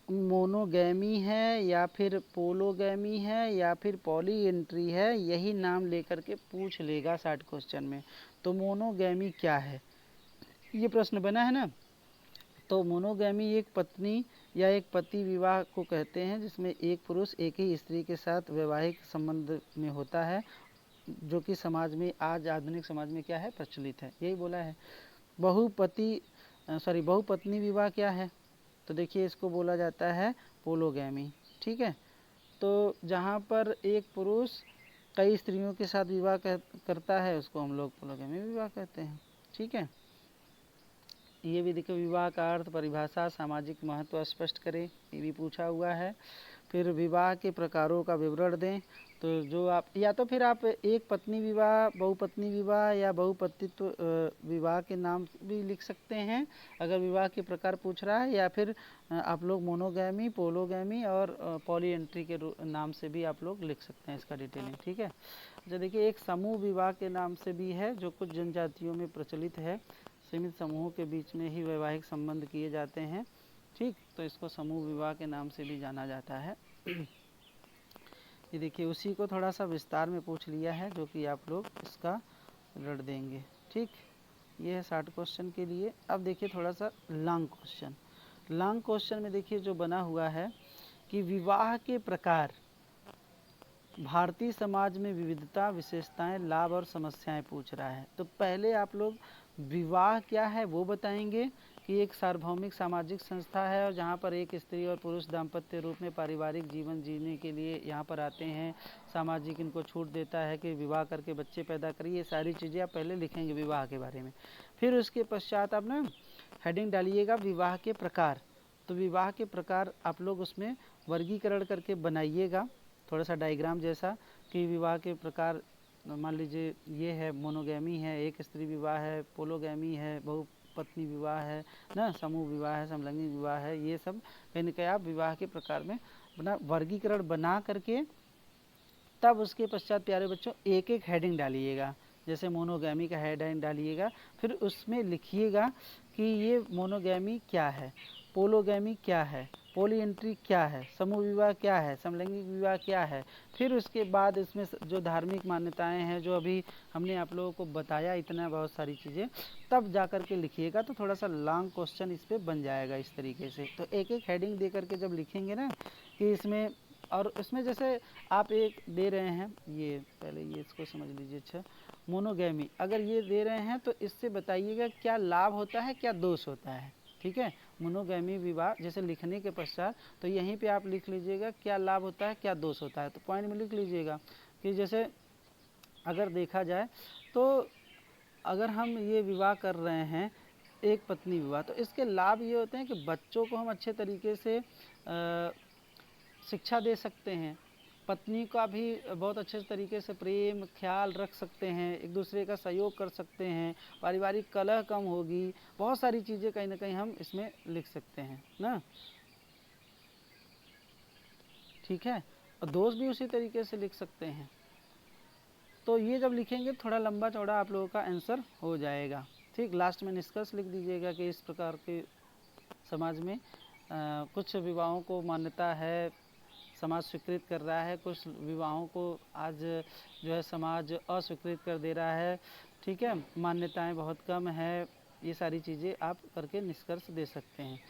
मोनोगैमी है या फिर पोलोगैमी है या फिर पॉलीएंट्री है, यही नाम लेकर के पूछ लेगा शॉर्ट क्वेश्चन में। तो मोनोगैमी क्या है, ये प्रश्न बना है ना। तो मोनोगैमी एक पत्नी या एक पति विवाह को कहते हैं जिसमें एक पुरुष एक ही स्त्री के साथ वैवाहिक संबंध में होता है, जो कि समाज में आज आधुनिक समाज में क्या है, प्रचलित है, यही बोला है। बहुपत्नी विवाह क्या है, तो देखिए इसको बोला जाता है पोलोगैमी। ठीक है, तो जहाँ पर एक पुरुष कई स्त्रियों के साथ विवाह करता है उसको हम लोग पोलोगैमी विवाह कहते हैं। ठीक है, ये भी देखो विवाह का अर्थ परिभाषा सामाजिक महत्व स्पष्ट करें, ये भी पूछा हुआ है। फिर विवाह के प्रकारों का विवरण दें। तो जो आप या तो फिर आप एक पत्नी विवाह, बहुपत्नी विवाह या बहुपतित्व विवाह के नाम भी लिख सकते हैं अगर विवाह के प्रकार पूछ रहा है, या फिर आप लोग मोनोगैमी, पोलोगैमी और पॉलीएंट्री के नाम से भी आप लोग लिख सकते हैं इसका डिटेलिंग। ठीक है। जो देखिए एक समूह विवाह के नाम से भी है जो कुछ जनजातियों में प्रचलित है। सीमित समूहों के बीच में ही वैवाहिक संबंध किए जाते हैं। ठीक, तो इसको समूह विवाह के नाम से भी जाना जाता है। ये देखिए उसी को थोड़ा सा विस्तार में पूछ लिया है जो कि आप लोग इसका रट देंगे। ठीक, ये है 60 क्वेश्चन के लिए। अब देखिए थोड़ा सा लॉन्ग क्वेश्चन। लॉन्ग क्वेश्चन में देखिए जो बना हुआ है कि विवाह के प्रकार, भारतीय समाज में विविधता, विशेषताएं, लाभ और समस्याएं पूछ रहा है। तो पहले आप लोग विवाह क्या है वो बताएंगे कि एक सार्वभौमिक सामाजिक संस्था है और जहाँ पर एक स्त्री और पुरुष दाम्पत्य रूप में पारिवारिक जीवन जीने के लिए यहाँ पर आते हैं। सामाजिक इनको छूट देता है कि विवाह करके बच्चे पैदा करिए। ये सारी चीज़ें आप पहले लिखेंगे विवाह के बारे में। फिर उसके पश्चात आप ना हेडिंग डालिएगा विवाह के प्रकार। तो विवाह के प्रकार आप लोग उसमें वर्गीकरण करके बनाइएगा, थोड़ा सा डायग्राम जैसा कि विवाह के प्रकार मान लीजिए ये है, मोनोगैमी है, एक स्त्री विवाह है, पोलोगैमी है, बहुपत्नी विवाह है ना, समूह विवाह है, समलैंगिक विवाह है। ये सब कहीं ना कहीं आप विवाह के प्रकार में बना वर्गीकरण बना करके तब उसके पश्चात प्यारे बच्चों एक एक हेडिंग डालिएगा। जैसे मोनोगैमी का हेडिंग डालिएगा, फिर उसमें लिखिएगा कि ये मोनोगैमी क्या है, पोलोगैमी क्या है, पॉलीएंट्री क्या है, समूह विवाह क्या है, समलैंगिक विवाह क्या है। फिर उसके बाद इसमें जो धार्मिक मान्यताएं हैं जो अभी हमने आप लोगों को बताया, इतना बहुत सारी चीज़ें, तब जा कर के लिखिएगा। तो थोड़ा सा लॉन्ग क्वेश्चन इस पर बन जाएगा इस तरीके से। तो एक एक हेडिंग दे करके जब लिखेंगे ना कि इसमें, और इसमें जैसे आप एक दे रहे हैं, ये पहले ये इसको समझ लीजिए। अच्छा, मोनोगैमी अगर ये दे रहे हैं तो इससे बताइएगा क्या लाभ होता है, क्या दोष होता है। ठीक है, मोनोगैमी विवाह जैसे लिखने के पश्चात तो यहीं पे आप लिख लीजिएगा क्या लाभ होता है, क्या दोष होता है। तो पॉइंट में लिख लीजिएगा कि जैसे अगर देखा जाए तो अगर हम ये विवाह कर रहे हैं एक पत्नी विवाह, तो इसके लाभ ये होते हैं कि बच्चों को हम अच्छे तरीके से शिक्षा दे सकते हैं, पत्नी का भी बहुत अच्छे तरीके से प्रेम ख्याल रख सकते हैं, एक दूसरे का सहयोग कर सकते हैं, पारिवारिक कलह कम होगी, बहुत सारी चीज़ें कहीं ना कहीं हम इसमें लिख सकते हैं ना। ठीक है, और दोष भी उसी तरीके से लिख सकते हैं। तो ये जब लिखेंगे थोड़ा लंबा चौड़ा आप लोगों का आंसर हो जाएगा। ठीक, लास्ट में निष्कर्ष लिख दीजिएगा कि इस प्रकार के समाज में कुछ विवाहों को मान्यता है, समाज स्वीकृत कर रहा है, कुछ विवाहों को आज जो है समाज अस्वीकृत कर दे रहा है। ठीक है, मान्यताएं बहुत कम है। ये सारी चीज़ें आप करके निष्कर्ष दे सकते हैं।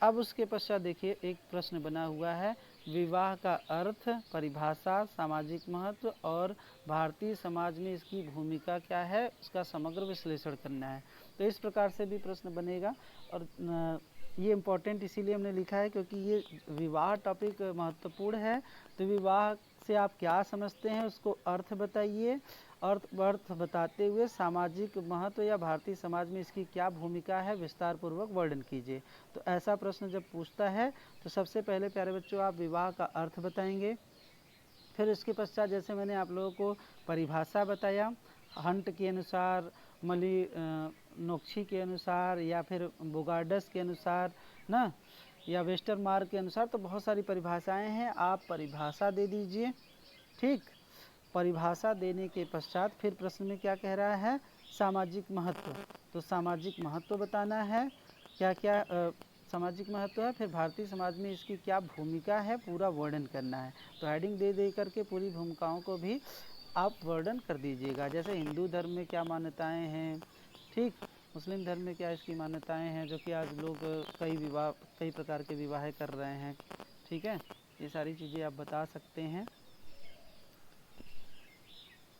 अब उसके पश्चात देखिए एक प्रश्न बना हुआ है, विवाह का अर्थ, परिभाषा, सामाजिक महत्व और भारतीय समाज में इसकी भूमिका क्या है, उसका समग्र विश्लेषण करना है। तो इस प्रकार से भी प्रश्न बनेगा। और ये इम्पोर्टेंट इसीलिए हमने लिखा है क्योंकि ये विवाह टॉपिक महत्वपूर्ण है। तो विवाह से आप क्या समझते हैं उसको अर्थ बताइए, अर्थ बताते हुए सामाजिक महत्व या भारतीय समाज में इसकी क्या भूमिका है विस्तार पूर्वक वर्णन कीजिए। तो ऐसा प्रश्न जब पूछता है तो सबसे पहले प्यारे बच्चों आप विवाह का अर्थ बताएंगे। फिर इसके पश्चात जैसे मैंने आप लोगों को परिभाषा बताया, हंट के अनुसार, नोक्शी के अनुसार या फिर बोगार्डस के अनुसार ना, या वेस्टरमार्क के अनुसार, तो बहुत सारी परिभाषाएं हैं, आप परिभाषा दे दीजिए। ठीक, परिभाषा देने के पश्चात फिर प्रश्न में क्या कह रहा है, सामाजिक महत्व। तो सामाजिक महत्व बताना है, क्या क्या सामाजिक महत्व है, फिर भारतीय समाज में इसकी क्या भूमिका है पूरा वर्णन करना है। तो हेडिंग दे दे करके पूरी भूमिकाओं को भी आप वर्णन कर दीजिएगा। जैसे हिंदू धर्म में क्या मान्यताएं हैं, ठीक, मुस्लिम धर्म में क्या इसकी मान्यताएं हैं, जो कि आज लोग कई प्रकार के विवाह कर रहे हैं। ठीक है, ये सारी चीज़ें आप बता सकते हैं।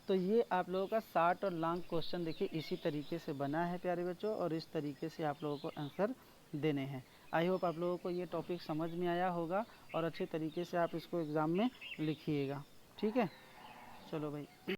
तो ये आप लोगों का शॉर्ट और लॉन्ग क्वेश्चन देखिए इसी तरीके से बना है प्यारे बच्चों, और इस तरीके से आप लोगों को आंसर देने हैं। आई होप आप लोगों को ये टॉपिक समझ में आया होगा और अच्छे तरीके से आप इसको एग्ज़ाम में लिखिएगा। ठीक है, चलो भाई।